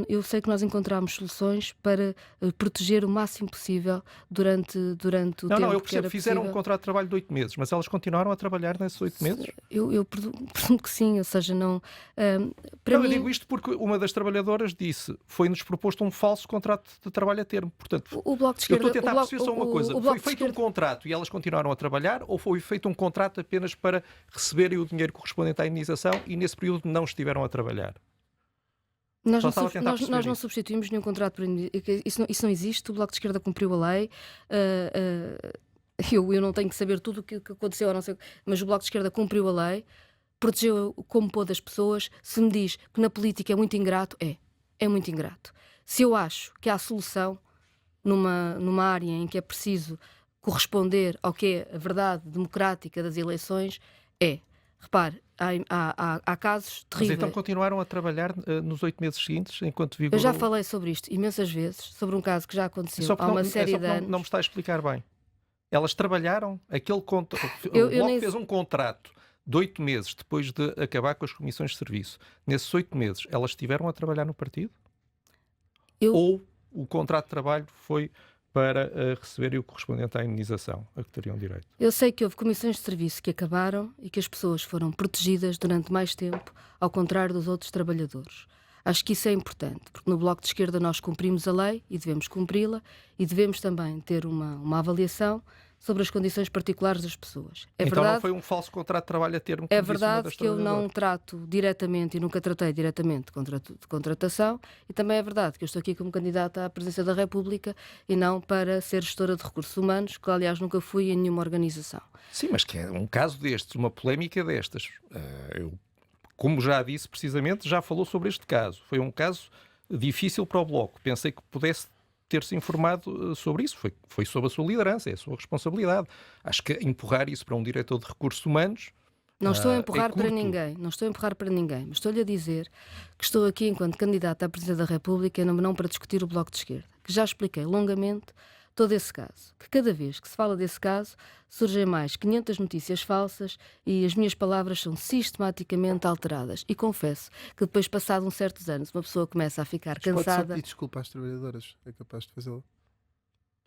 eu sei que nós encontramos soluções para proteger o máximo possível durante o tempo Não, eu que percebo, era fizeram um possível. contrato de trabalho de 8 meses, mas elas continuaram a trabalhar nesses 8 meses? Eu presumo que sim, ou seja, não... para Não, mim, eu digo isto porque uma das trabalhadoras disse, foi-nos proposto um falso contrato de trabalho a termo. Portanto, o Bloco de eu Esquerda... estou a tentar perceber só uma coisa. o Bloco Foi de feito um Esquerda- contrato e elas continuaram a trabalhar, ou foi feito um contrato apenas para receberem o dinheiro correspondente à indenização e nesse período não estiveram a trabalhar? Nós Só não, estava a tentar perceber nós não isso. substituímos nenhum contrato por isso não existe. O Bloco de Esquerda cumpriu a lei. Eu não tenho que saber tudo o que aconteceu, a não ser, mas o Bloco de Esquerda cumpriu a lei, protegeu como pôde as pessoas. Se me diz que na política é muito ingrato, é muito ingrato. Se eu acho que há solução numa área em que é preciso corresponder ao que é a verdade democrática das eleições, repare, há casos Mas terríveis. então continuaram a trabalhar nos 8 meses seguintes, enquanto vigorou... Eu já falei sobre isto imensas vezes, sobre um caso que já aconteceu há uma série de anos. Não me está a explicar bem. Elas trabalharam, o Bloco fez um contrato de 8 meses depois de acabar com as comissões de serviço. Nesses 8 meses, elas estiveram a trabalhar no partido? Ou o contrato de trabalho foi para receberem o correspondente à indenização a que teriam direito? Eu sei que houve comissões de serviço que acabaram e que as pessoas foram protegidas durante mais tempo, ao contrário dos outros trabalhadores. Acho que isso é importante, porque no Bloco de Esquerda nós cumprimos a lei e devemos cumpri-la, e devemos também ter uma avaliação sobre as condições particulares das pessoas. Então verdade, não foi um falso contrato de trabalho a termo, é como disse uma verdade das que eu não trabalhadoras. trato diretamente e nunca tratei diretamente de contratação, e também é verdade que eu estou aqui como candidata à presidência da República e não para ser gestora de recursos humanos, que aliás nunca fui em nenhuma organização. Sim, mas que é um caso destes, uma polémica destas. Como já disse precisamente, já falou sobre este caso. Foi um caso difícil para o Bloco. Pensei que pudesse ter-se informado sobre isso. Foi sob a sua liderança, é a sua responsabilidade. Acho que empurrar isso para um diretor de recursos humanos... Não estou a empurrar para curto. ninguém, não estou a empurrar para ninguém, mas estou-lhe a dizer que estou aqui enquanto candidata à presidência da República e não para discutir o Bloco de Esquerda, que já expliquei longamente todo esse caso, que cada vez que se fala desse caso surgem mais 500 notícias falsas e as minhas palavras são sistematicamente alteradas. E confesso que depois, passado uns certos anos, uma pessoa começa a ficar Mas pode só cansada. pedir desculpa às trabalhadoras, é capaz de fazê-lo.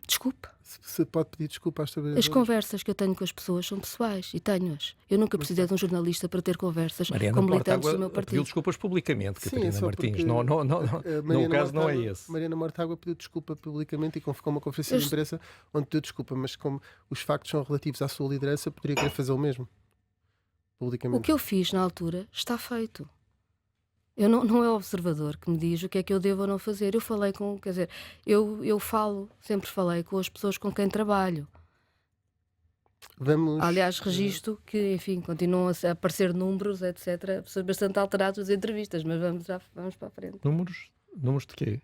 Desculpe. Se pode pedir desculpa às As trabalhadoras. conversas que eu tenho com as pessoas são pessoais e tenho-as. Eu nunca precisei de um jornalista para ter conversas Mariana com militantes do meu Mortágua partido. pediu desculpas publicamente, Sim, Catarina só Martins. porque, Não, o caso não é Mortágua- esse. Mariana Mortágua pediu desculpa publicamente e convocou uma conferência de imprensa onde pediu desculpa, mas como os factos são relativos à sua liderança, poderia querer fazer o mesmo publicamente. O que eu fiz na altura está feito. Eu não é o observador que me diz o que é que eu devo ou não fazer. Eu falei com, quer dizer, sempre falei com as pessoas com quem trabalho. Vamos, Aliás, registro que, enfim, continuam a aparecer números, etc., pessoas bastante alteradas nas entrevistas, mas vamos para a frente. Números de quê?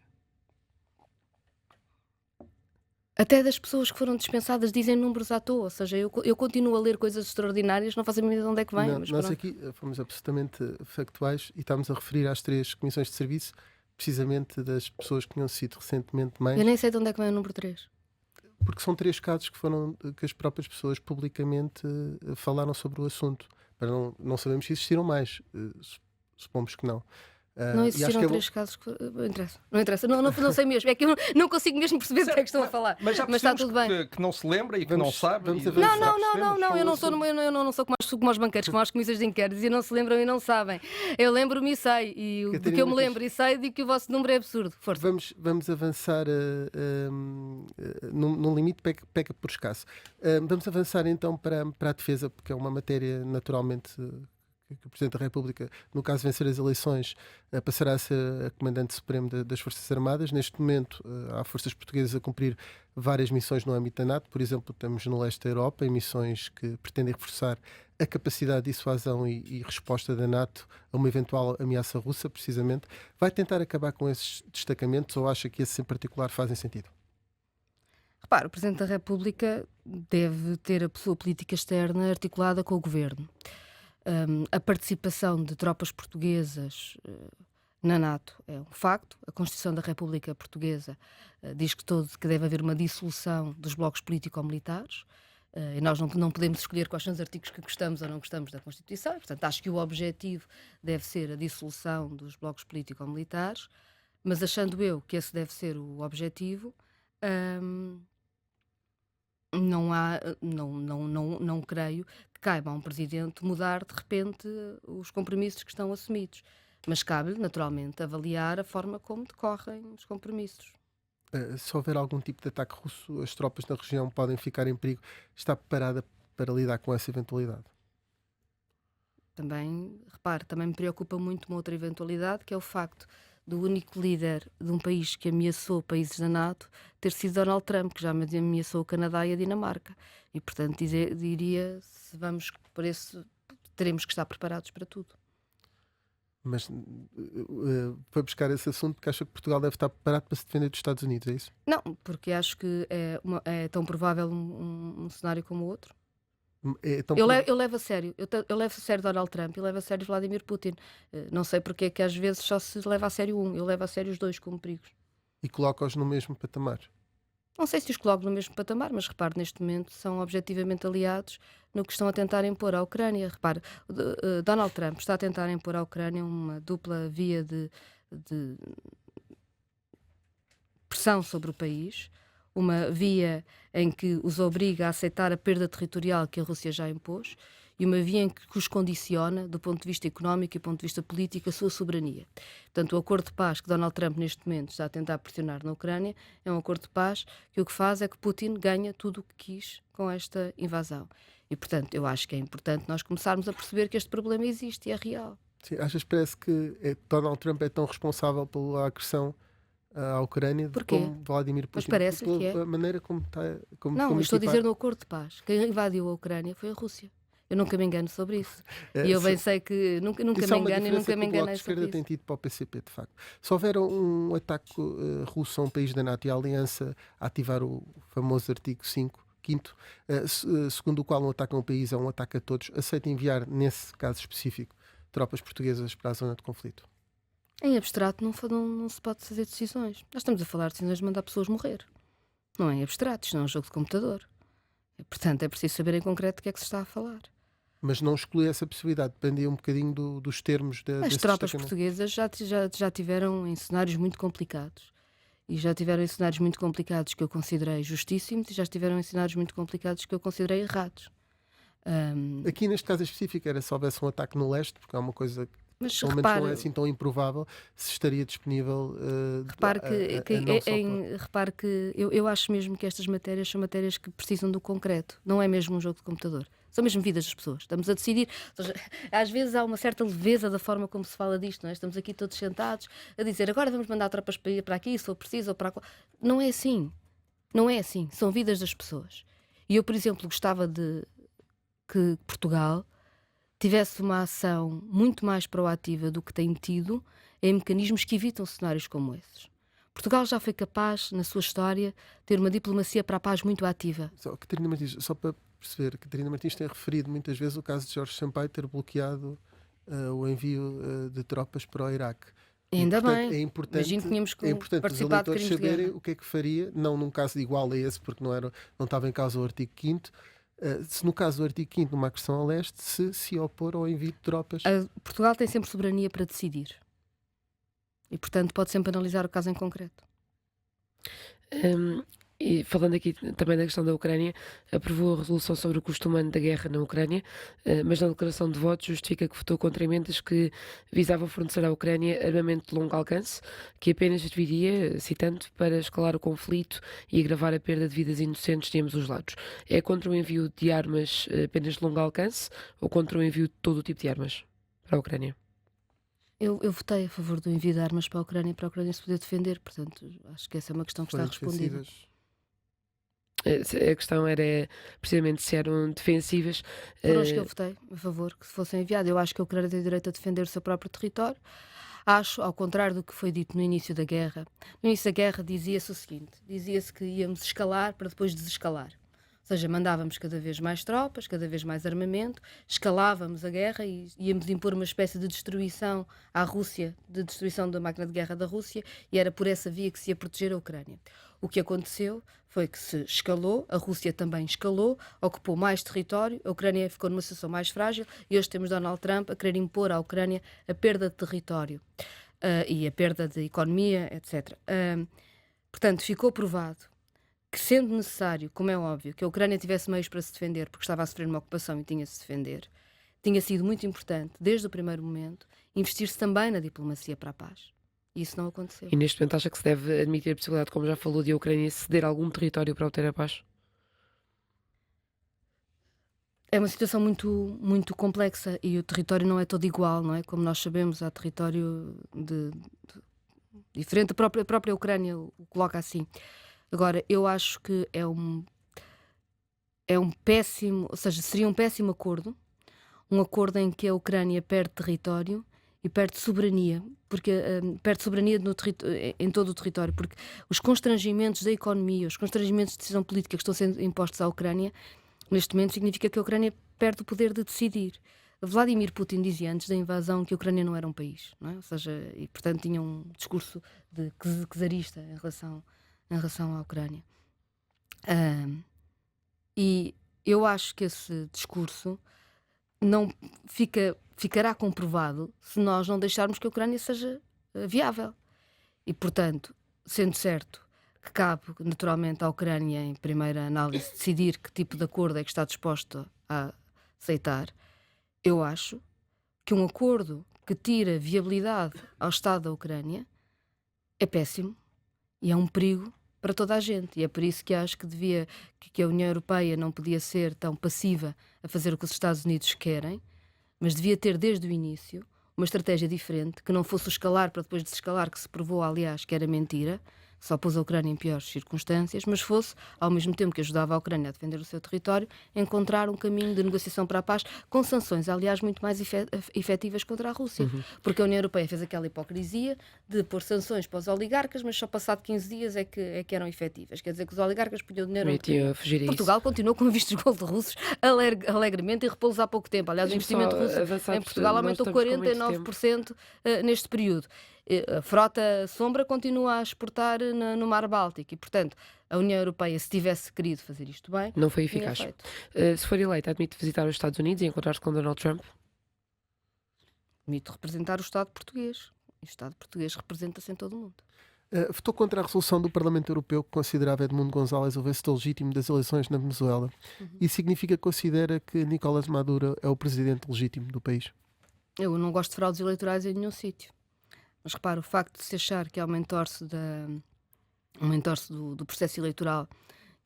Até das pessoas que foram dispensadas dizem números à toa, ou seja, eu continuo a ler coisas extraordinárias, não faço a mínima ideia de onde é que vem. Não, Mas nós pronto. aqui fomos absolutamente factuais e estamos a referir às 3 comissões de serviço, precisamente das pessoas que tinham sido recentemente mães, Eu nem sei de onde é que vem o número 3. porque são 3 casos que as próprias pessoas publicamente falaram sobre o assunto. Para não sabemos se existiram mais, supomos que não. Não E acho existiram que é 3 casos que... Não interessa. Não sei mesmo. É que eu não consigo mesmo perceber do que é que estão a falar. Mas já está percebemos tudo bem. que não se lembra e que Vamos- não sabe. vamos e- avançar. já Não, percebemos. eu não sou como os banqueiros, como as comissões de inquéritos e não se lembram e não sabem. Eu lembro-me e sei. E do Catarina que eu me Martins. lembro e sei, digo que o vosso número é absurdo. Força. Vamos avançar num limite peca por escasso. Vamos avançar então para a defesa, porque é uma matéria naturalmente que o Presidente da República, no caso de vencer as eleições, passará a ser a Comandante Supremo das Forças Armadas. Neste momento há forças portuguesas a cumprir várias missões no âmbito da NATO. Por exemplo, estamos no leste da Europa em missões que pretendem reforçar a capacidade de dissuasão e resposta da NATO a uma eventual ameaça russa, precisamente. Vai tentar acabar com esses destacamentos ou acha que esses em particular fazem sentido? Repara, o Presidente da República deve ter a sua política externa articulada com o Governo. A participação de tropas portuguesas na NATO é um facto. A Constituição da República Portuguesa diz que deve haver uma dissolução dos blocos político-militares. E nós não podemos escolher quais são os artigos que gostamos ou não gostamos da Constituição. E, portanto, acho que o objetivo deve ser a dissolução dos blocos político-militares, mas achando eu que esse deve ser o objetivo, hum, não creio que caiba a um presidente mudar de repente os compromissos que estão assumidos. Mas cabe, naturalmente, avaliar a forma como decorrem os compromissos. Se houver algum tipo de ataque russo, as tropas na região podem ficar em perigo. Está preparada para lidar com essa eventualidade? Também, repare, também me preocupa muito uma outra eventualidade, que é o facto do único líder de um país que ameaçou países da NATO ter sido Donald Trump, que já ameaçou o Canadá e a Dinamarca. E, portanto, diria, se vamos por esse, teremos que estar preparados para tudo. Mas foi buscar esse assunto porque acha que Portugal deve estar preparado para se defender dos Estados Unidos, é isso? Não, porque acho que é tão provável um cenário como o outro. É tão Eu levo a sério, eu levo a sério Donald Trump e levo a sério Vladimir Putin. Não sei porque é que às vezes só se leva a sério um, eu levo a sério os dois como perigos. E coloca-os no mesmo patamar. Não sei se os coloco no mesmo patamar, mas repare, neste momento são objetivamente aliados no que estão a tentar impor à Ucrânia. Repare, Donald Trump está a tentar impor à Ucrânia uma dupla via de pressão sobre o país, uma via em que os obriga a aceitar a perda territorial que a Rússia já impôs e uma via em que os condiciona, do ponto de vista económico e do ponto de vista político, a sua soberania. Portanto, o acordo de paz que Donald Trump neste momento está a tentar pressionar na Ucrânia é um acordo de paz que o que faz é que Putin ganha tudo o que quis com esta invasão. E, portanto, eu acho que é importante nós começarmos a perceber que este problema existe e é real. Sim, achas que parece que Donald Trump é tão responsável pela agressão à Ucrânia como Vladimir Putin? Mas parece-lhe que é. A maneira como está... Não, eu estou a dizer no acordo de paz. Quem invadiu a Ucrânia foi a Rússia. Eu nunca me engano sobre isso. E eu bem sei que nunca me engano e nunca me enganei sobre isso. Tem tido para o PCP, de facto. Se houver um ataque russo a um país da NATO e a Aliança a ativar o famoso artigo 5, segundo o qual um ataque a um país é um ataque a todos, aceita enviar, nesse caso específico, tropas portuguesas para a zona de conflito? Em abstrato não se pode fazer decisões. Nós estamos a falar de decisões de mandar pessoas morrer. Não é em abstrato, isto não é um jogo de computador. Portanto, é preciso saber em concreto do que é que se está a falar. Mas não exclui essa possibilidade, dependia um bocadinho dos termos As tropas portuguesas já tiveram em cenários muito complicados. E já tiveram em cenários muito complicados que eu considerei justíssimos e já estiveram em cenários muito complicados que eu considerei errados. Aqui neste caso específico era se houvesse um ataque no leste, porque é uma coisa que mas pelo menos não é assim tão improvável, se estaria disponível repare que eu acho mesmo que estas matérias são matérias que precisam do concreto, não é mesmo um jogo de computador, são mesmo vidas das pessoas, estamos a decidir. Às vezes há uma certa leveza da forma como se fala disto, não é? Estamos aqui todos sentados a dizer agora vamos mandar tropas para aqui, se for preciso ou para lá. Não é assim, são vidas das pessoas. E eu, por exemplo, gostava de que Portugal tivesse uma ação muito mais proativa do que tem tido em mecanismos que evitam cenários como esses. Portugal já foi capaz, na sua história, de ter uma diplomacia para a paz muito ativa. Catarina Martins, só para perceber, Catarina Martins tem referido muitas vezes o caso de Jorge Sampaio ter bloqueado o envio de tropas para o Iraque. Ainda portanto, bem, é importante os eleitores saberem o que é que faria, não num caso igual a esse, porque não estava em causa o artigo 5º, se no caso do artigo 5º, numa agressão a leste, se opor ao envio de tropas. Portugal tem sempre soberania para decidir. E, portanto, pode sempre analisar o caso em concreto. E falando aqui também da questão da Ucrânia, aprovou a resolução sobre o custo humano da guerra na Ucrânia, mas na declaração de votos justifica que votou contra emendas que visavam fornecer à Ucrânia armamento de longo alcance, que apenas serviria, citando, para escalar o conflito e agravar a perda de vidas inocentes de ambos os lados. É contra o envio de armas apenas de longo alcance ou contra o envio de todo o tipo de armas para a Ucrânia? Eu votei a favor do envio de armas para a Ucrânia se poder defender, portanto, acho que essa é uma questão que está respondida. A questão era precisamente se eram defensivas. Foram os que eu votei a favor que fossem enviadas. Eu acho que a Ucrânia tem direito a defender o seu próprio território. Acho, ao contrário do que foi dito no início da guerra, dizia-se o seguinte: dizia-se que íamos escalar para depois desescalar. Ou seja, mandávamos cada vez mais tropas, cada vez mais armamento, escalávamos a guerra e íamos impor uma espécie de destruição à Rússia, de destruição da máquina de guerra da Rússia, e era por essa via que se ia proteger a Ucrânia. O que aconteceu foi que se escalou, a Rússia também escalou, ocupou mais território, a Ucrânia ficou numa situação mais frágil e hoje temos Donald Trump a querer impor à Ucrânia a perda de território e a perda de economia, etc. Portanto, ficou provado que, sendo necessário, como é óbvio, que a Ucrânia tivesse meios para se defender, porque estava a sofrer uma ocupação e tinha-se de defender, tinha sido muito importante, desde o primeiro momento, investir-se também na diplomacia para a paz. E isso não aconteceu. E neste momento acha que se deve admitir a possibilidade, como já falou, de a Ucrânia ceder algum território para obter a paz? É uma situação muito complexa e o território não é todo igual, não é? Como nós sabemos, há território diferente. A própria Ucrânia o coloca assim. Agora, eu acho que é um péssimo, ou seja, seria um péssimo acordo, um acordo em que a Ucrânia perde território e perde soberania, porque perde soberania em todo o território, porque os constrangimentos da economia, os constrangimentos de decisão política que estão sendo impostos à Ucrânia, neste momento significa que a Ucrânia perde o poder de decidir. Vladimir Putin dizia antes da invasão que a Ucrânia não era um país, não é? Ou seja, e portanto tinha um discurso de czarista em relação à Ucrânia. E eu acho que esse discurso não ficará comprovado se nós não deixarmos que a Ucrânia seja viável. E, portanto, sendo certo que cabe naturalmente à Ucrânia, em primeira análise, decidir que tipo de acordo é que está disposto a aceitar, eu acho que um acordo que tira viabilidade ao Estado da Ucrânia é péssimo e é um perigo para toda a gente. E é por isso que acho que a União Europeia não podia ser tão passiva a fazer o que os Estados Unidos querem, mas devia ter desde o início uma estratégia diferente, que não fosse o escalar para depois desescalar, que se provou, aliás, que era mentira, só pôs a Ucrânia em piores circunstâncias, mas fosse, ao mesmo tempo que ajudava a Ucrânia a defender o seu território, encontrar um caminho de negociação para a paz, com sanções, aliás, muito mais efetivas contra a Rússia. Porque a União Europeia fez aquela hipocrisia de pôr sanções para os oligarcas, mas só passado 15 dias é que eram efetivas. Quer dizer que os oligarcas punham dinheiro... Portugal continuou com vistos de gold russos alegremente e repô-los há pouco tempo. Aliás, o investimento russo em Portugal aumentou 49% neste período. A frota sombra continua a exportar no Mar Báltico e, portanto, a União Europeia, se tivesse querido fazer isto bem, não foi eficaz. Se for eleita, admite visitar os Estados Unidos e encontrar-se com Donald Trump? Admito representar o Estado português. E o Estado português representa-se em todo o mundo. Votou contra a resolução do Parlamento Europeu que considerava Edmundo González o vencedor legítimo das eleições na Venezuela. Isso significa que considera que Nicolás Maduro é o presidente legítimo do país? Eu não gosto de fraudes eleitorais em nenhum sítio. Mas repara, o facto de se achar que há um entorce do processo eleitoral,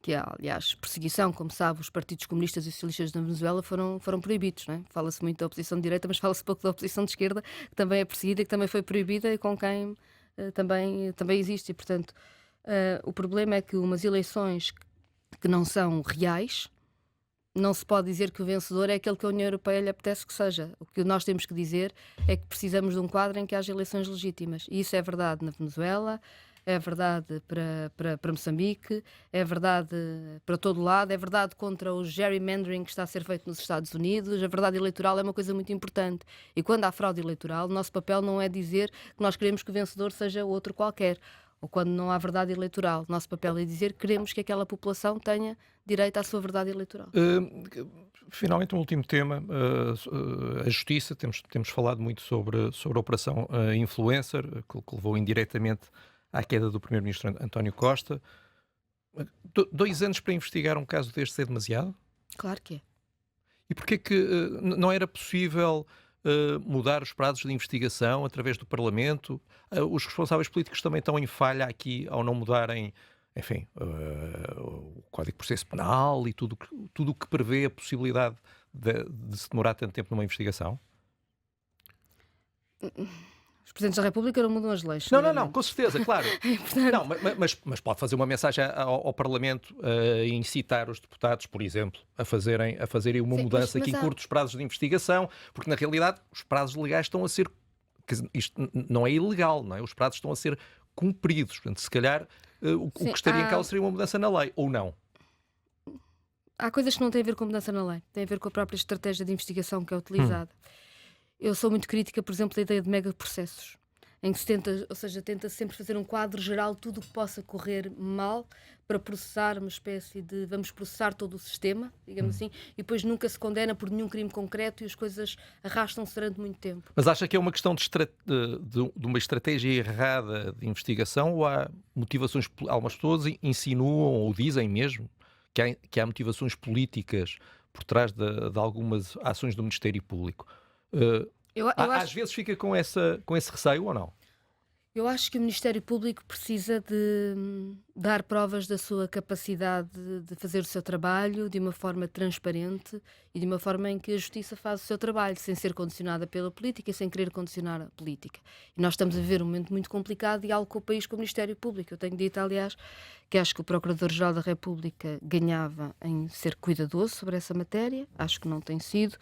que há, aliás, perseguição, como sabe, os partidos comunistas e socialistas na Venezuela foram proibidos. Não é? Fala-se muito da oposição de direita, mas fala-se pouco da oposição de esquerda, que também é perseguida e que também foi proibida e com quem também existe. E, portanto, o problema é que umas eleições que não são reais, não se pode dizer que o vencedor é aquele que a União Europeia lhe apetece que seja. O que nós temos que dizer é que precisamos de um quadro em que haja eleições legítimas. E isso é verdade na Venezuela, é verdade para Moçambique, é verdade para todo lado, é verdade contra o gerrymandering que está a ser feito nos Estados Unidos. A verdade eleitoral é uma coisa muito importante. E quando há fraude eleitoral, o nosso papel não é dizer que nós queremos que o vencedor seja outro qualquer. Ou quando não há verdade eleitoral, o nosso papel é dizer que queremos que aquela população tenha direito à sua verdade eleitoral. Finalmente, um último tema, a justiça. Temos falado muito sobre a operação Influencer, que levou indiretamente à queda do primeiro-ministro António Costa. 2 anos para investigar um caso deste é demasiado? Claro que é. E porquê que não era possível mudar os prazos de investigação através do Parlamento? Os responsáveis políticos também estão em falha aqui ao não mudarem, enfim, o Código de Processo Penal e tudo o que prevê a possibilidade de se demorar tanto tempo numa investigação? Os Presidentes da República não mudam as leis. Não, com certeza, claro. Portanto... Não, mas pode fazer uma mensagem ao Parlamento e incitar os deputados, por exemplo, a fazerem uma mudança que encurte os prazos de investigação, porque na realidade os prazos legais estão a ser... Isto não é ilegal, não é? Os prazos estão a ser cumpridos. Portanto, se calhar o que estaria em causa seria uma mudança na lei, ou não? há coisas que não têm a ver com mudança na lei, têm a ver com a própria estratégia de investigação que é utilizada. Eu sou muito crítica, por exemplo, da ideia de megaprocessos, em que se tenta, ou seja, tenta sempre fazer um quadro geral de tudo o que possa correr mal para processar uma espécie de, vamos processar todo o sistema, digamos assim, e depois nunca se condena por nenhum crime concreto e as coisas arrastam-se durante muito tempo. Mas acha que é uma questão de uma estratégia errada de investigação, ou há motivações, algumas pessoas insinuam ou dizem mesmo que há motivações políticas por trás de algumas ações do Ministério Público? Às vezes fica com esse receio ou não? Eu acho que o Ministério Público precisa de dar provas da sua capacidade de fazer o seu trabalho de uma forma transparente e de uma forma em que a justiça faz o seu trabalho, sem ser condicionada pela política e sem querer condicionar a política. E nós estamos a viver um momento muito complicado e algo com o país, com o Ministério Público. Eu tenho dito, aliás, que acho que o Procurador-Geral da República ganhava em ser cuidadoso sobre essa matéria, acho que não tem sido.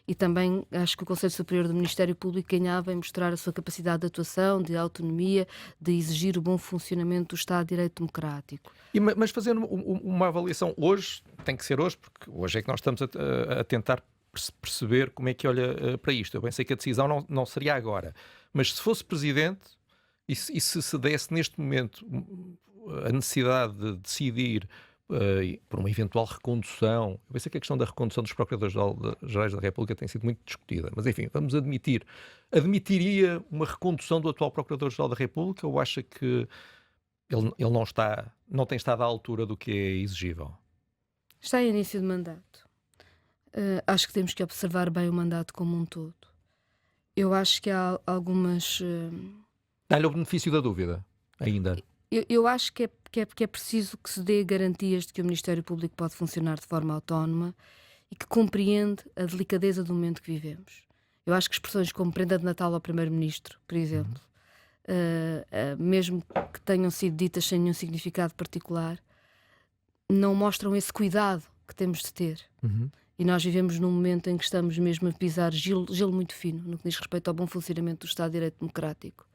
E também acho que o Conselho Superior do Ministério Público ganhava em mostrar a sua capacidade de atuação, de autonomia, de exigir o bom funcionamento do Estado de Direito Democrático. Mas fazendo uma avaliação hoje, tem que ser hoje, porque hoje é que nós estamos a tentar perceber como é que olha para isto. Eu bem sei que a decisão não seria agora, mas se fosse Presidente e se desse neste momento a necessidade de decidir por uma eventual recondução. Eu pensei que a questão da recondução dos Procuradores-Gerais da República tem sido muito discutida, mas enfim, vamos admitir. Admitiria uma recondução do atual Procurador-Geral da República, ou acha que ele não tem estado à altura do que é exigível? Está em início de mandato. Acho que temos que observar bem o mandato como um todo. Eu acho que há algumas... Dá-lhe o benefício da dúvida, ainda. Eu acho que é preciso que se dê garantias de que o Ministério Público pode funcionar de forma autónoma e que compreende a delicadeza do momento que vivemos. Eu acho que expressões como prenda de Natal ao Primeiro-Ministro, por exemplo, mesmo que tenham sido ditas sem nenhum significado particular, não mostram esse cuidado que temos de ter. E nós vivemos num momento em que estamos mesmo a pisar gelo muito fino no que diz respeito ao bom funcionamento do Estado de Direito Democrático.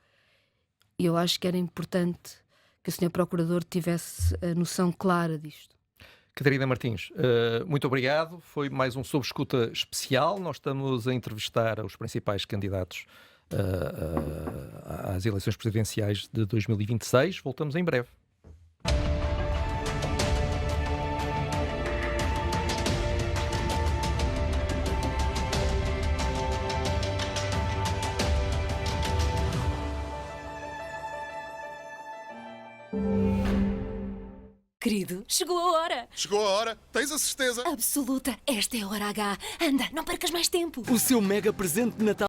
E eu acho que era importante que o Sr. Procurador tivesse a noção clara disto. Catarina Martins, muito obrigado. Foi mais um Sob Escuta especial. Nós estamos a entrevistar os principais candidatos às eleições presidenciais de 2026. Voltamos em breve. Querido, chegou a hora. Chegou a hora, tens a certeza? Absoluta, esta é a hora H. Anda, não percas mais tempo. O seu mega presente de Natal